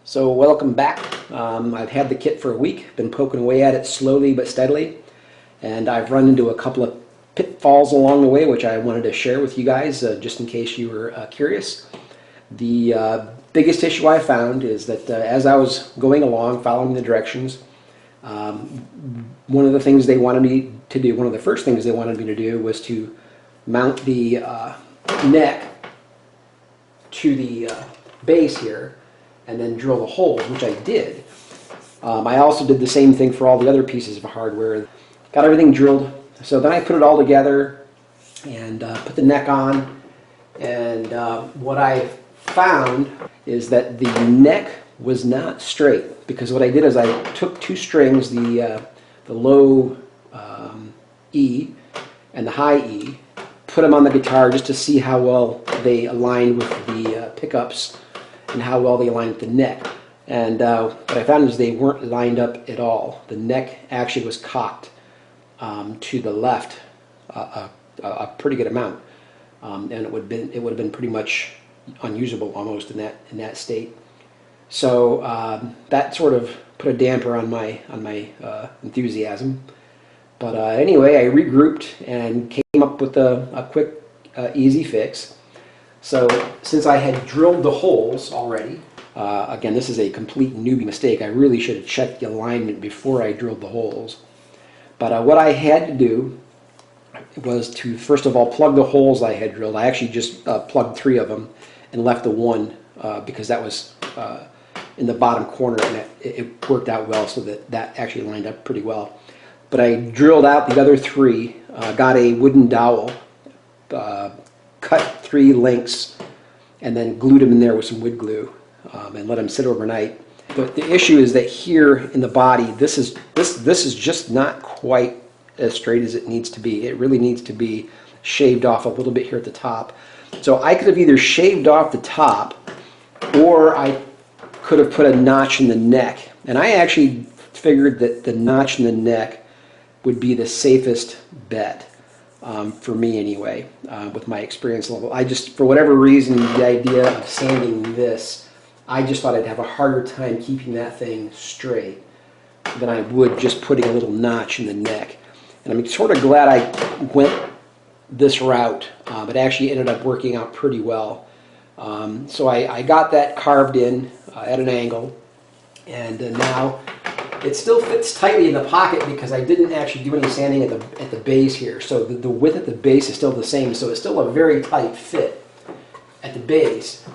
So welcome back. I've had the kit for a week, been poking away at it slowly but steadily, and I've run into a couple of pitfalls along the way which I wanted to share with you guys just in case you were curious. The biggest issue I found is that as I was going along following the directions, one of the things they wanted me to do, one of the first things they wanted me to do was to mount the neck to the base here and then drill the holes, which I did. I also did the same thing for all the other pieces of hardware. Got everything drilled. So then I put it all together and put the neck on. And what I found is that the neck was not straight, because what I did is I took two strings, the low E and the high E, put them on the guitar just to see how well they aligned with the pickups and how well they aligned with the neck. And what I found is they weren't lined up at all. The neck actually was cocked to the left a pretty good amount, and it would have been pretty much unusable almost in that state. So that sort of put a damper on my enthusiasm. But anyway, I regrouped and came up with a quick, easy fix. So since I had drilled the holes already, again, this is a complete newbie mistake. I really should have checked the alignment before I drilled the holes. But what I had to do was to, first of all, plug the holes I had drilled. I actually just plugged 3 of them and left the one because that was in the bottom corner, and it worked out well, so that actually lined up pretty well. But I drilled out the other 3, got a wooden dowel, cut 3 links, and then glued them in there with some wood glue and let them sit overnight. But the issue is that here in the body, this is just not quite as straight as it needs to be. It really needs to be shaved off a little bit here at the top. So I could have either shaved off the top, or I could have put a notch in the neck. And I actually figured that the notch in the neck would be the safest bet for me anyway, with my experience level. I just, for whatever reason, the idea of sanding this, I just thought I'd have a harder time keeping that thing straight than I would just putting a little notch in the neck. And I'm sort of glad I went this route. It actually ended up working out pretty well. So I got that carved in at an angle, and now it still fits tightly in the pocket because I didn't actually do any sanding at the base here. So the width at the base is still the same, so it's still a very tight fit at the base.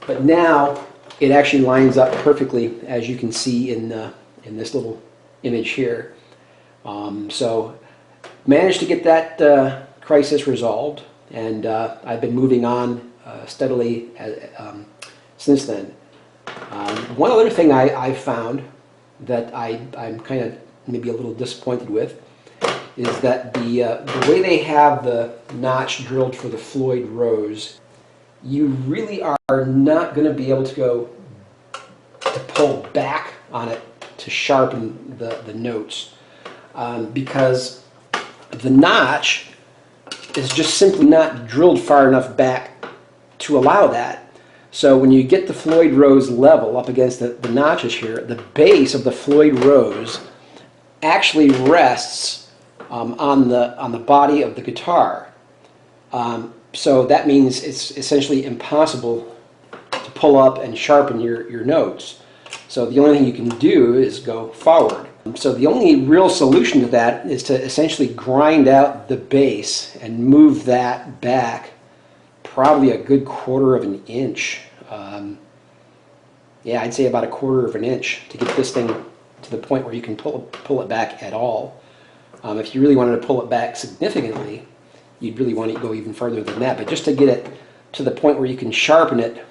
But now it actually lines up perfectly, as you can see in this little image here. So managed to get that crisis resolved, and I've been moving on steadily since then. One other thing I found that I'm kind of maybe a little disappointed with is that the way they have the notch drilled for the Floyd Rose, you really are not going to be able to pull back on it to sharpen the notes, because the notch is just simply not drilled far enough back to allow that. So when you get the Floyd Rose level up against the notches here, the base of the Floyd Rose actually rests on the body of the guitar. So that means it's essentially impossible to pull up and sharpen your notes. So the only thing you can do is go forward. So the only real solution to that is to essentially grind out the bass and move that back probably a good 1/4 of an inch. Yeah, I'd say about a 1/4 of an inch to get this thing to the point where you can pull it back at all. If you really wanted to pull it back significantly, you'd really want to go even further than that. But just to get it to the point where you can sharpen it,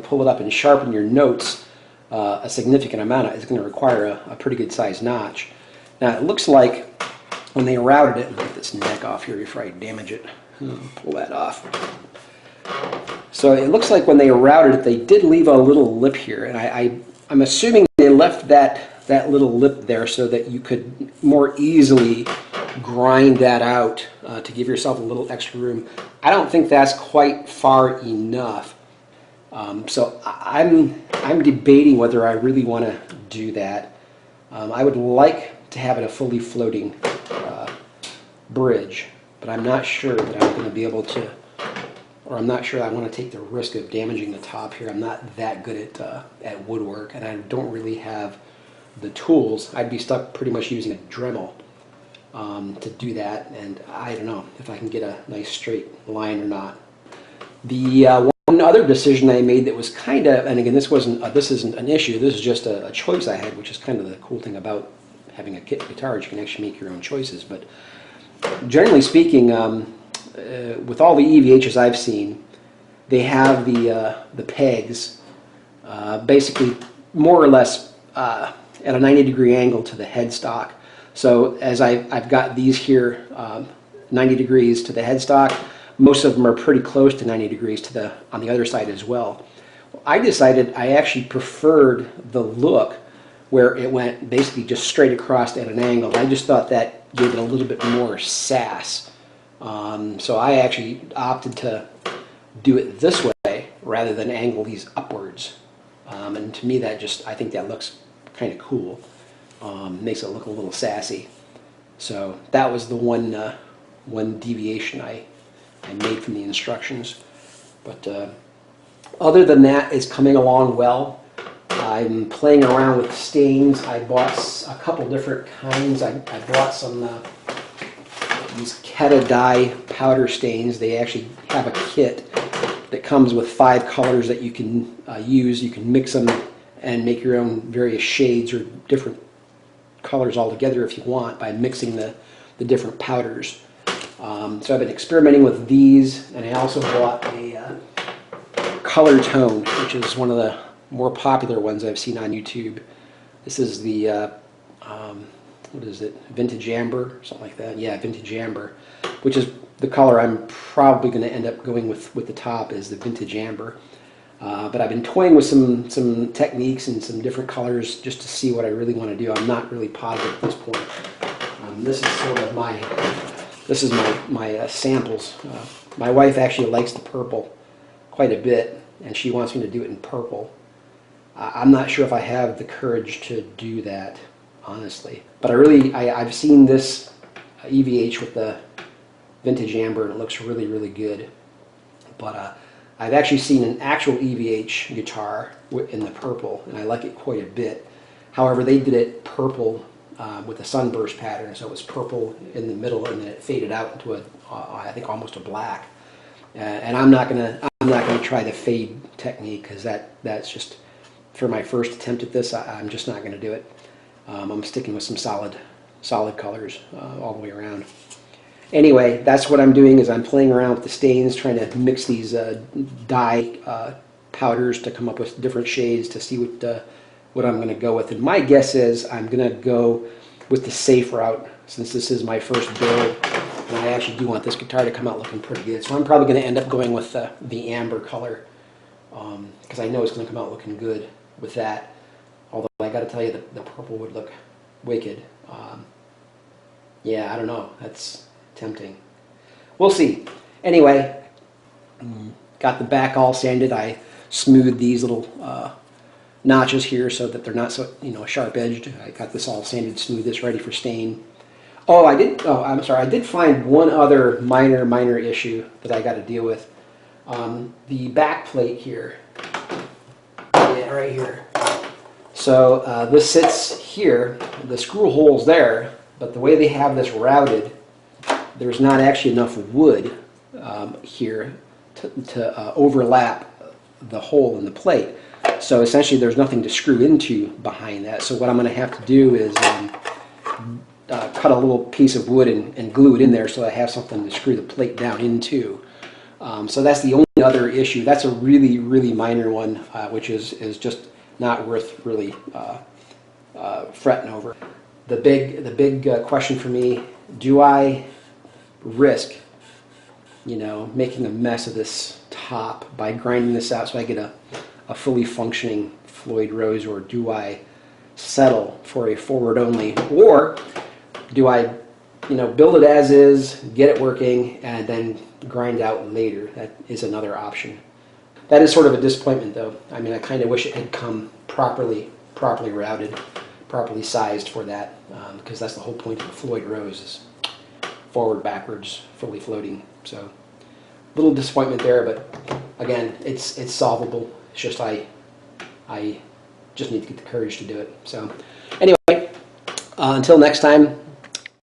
pull it up and sharpen your notes a significant amount, is going to require a pretty good sized notch. Now it looks like when they routed it, let me get this neck off here before I damage it. Pull that off. So it looks like when they routed it, they did leave a little lip here, and I'm assuming they left that little lip there so that you could more easily grind that out to give yourself a little extra room. I don't think that's quite far enough. So I'm debating whether I really want to do that. I would like to have it a fully floating bridge, but I'm not sure that I'm going to be able to, or I'm not sure I want to take the risk of damaging the top here. I'm not that good at woodwork, and I don't really have the tools. I'd be stuck pretty much using a Dremel to do that, and I don't know if I can get a nice straight line or not. The one other decision I made that was kind of, and again, this isn't an issue, this is just a choice I had, which is kind of the cool thing about having a kit guitar, you can actually make your own choices. But generally speaking, with all the EVHs I've seen, they have the pegs basically more or less at a 90-degree angle to the headstock. So as I've got these here 90 degrees to the headstock, most of them are pretty close to 90 degrees to on the other side as well. I decided I actually preferred the look where it went basically just straight across at an angle. I just thought that gave it a little bit more sass. So I actually opted to do it this way rather than angle these upwards. And to me, I think that looks kind of cool. Makes it look a little sassy. So that was the one deviation I made from the instructions. But other than that, it's coming along well. I'm playing around with stains. I bought a couple different kinds. I bought some these Quilted dye powder stains. They actually have a kit that comes with 5 colors that you can use. You can mix them and make your own various shades or different colors all together if you want by mixing the different powders. So I've been experimenting with these, and I also bought a color tone, which is one of the more popular ones I've seen on YouTube. This is the what is it, Vintage Amber, something like that. Yeah, Vintage Amber, which is the color I'm probably going to end up going with the top, is the Vintage Amber. But I've been toying with some techniques and some different colors just to see what I really want to do. I'm not really positive at this point. This is sort of my samples. My wife actually likes the purple quite a bit, and she wants me to do it in purple. I'm not sure if I have the courage to do that, honestly. But I've seen this EVH with the Vintage Amber, and it looks really, really good. But I've actually seen an actual EVH guitar in the purple, and I like it quite a bit. However, they did it purple with a sunburst pattern, so it was purple in the middle, and then it faded out into I think almost a black. And I'm not gonna try the fade technique, because that's just, for my first attempt at this, I'm just not gonna do it. I'm sticking with some solid colors all the way around. Anyway, that's what I'm doing, is I'm playing around with the stains, trying to mix these dye powders to come up with different shades to see what I'm going to go with. And my guess is I'm going to go with the safe route, since this is my first build, and I actually do want this guitar to come out looking pretty good. So I'm probably going to end up going with the amber color, because I know it's going to come out looking good with that. Although I got to tell you, the purple would look wicked. Yeah, I don't know. That's tempting. We'll see. Anyway, got the back all sanded. I smoothed these little notches here so that they're not so sharp edged. I got this all sanded smooth. This ready for stain. Oh, I'm sorry. I did find one other minor issue that I got to deal with. The back plate here. Yeah, right here. So this sits here. The screw hole's there, but the way they have this routed, there's not actually enough wood here to overlap the hole in the plate. So essentially there's nothing to screw into behind that. So what I'm going to have to do is cut a little piece of wood and glue it in there so I have something to screw the plate down into. So that's the only other issue. That's a really, really minor one, which is just not worth really fretting over. The big question for me, do I risk making a mess of this top by grinding this out so I get a fully functioning Floyd Rose, or do I settle for a forward only, or do I build it as is, get it working, and then grind out later? That is another option. that is sort of a disappointment, though. I mean, I kind of wish it had come properly routed, properly sized for that, because that's the whole point of the Floyd Rose, is forward, backwards, fully floating. So, little disappointment there, but again, it's solvable. It's just I just need to get the courage to do it. So, anyway, until next time.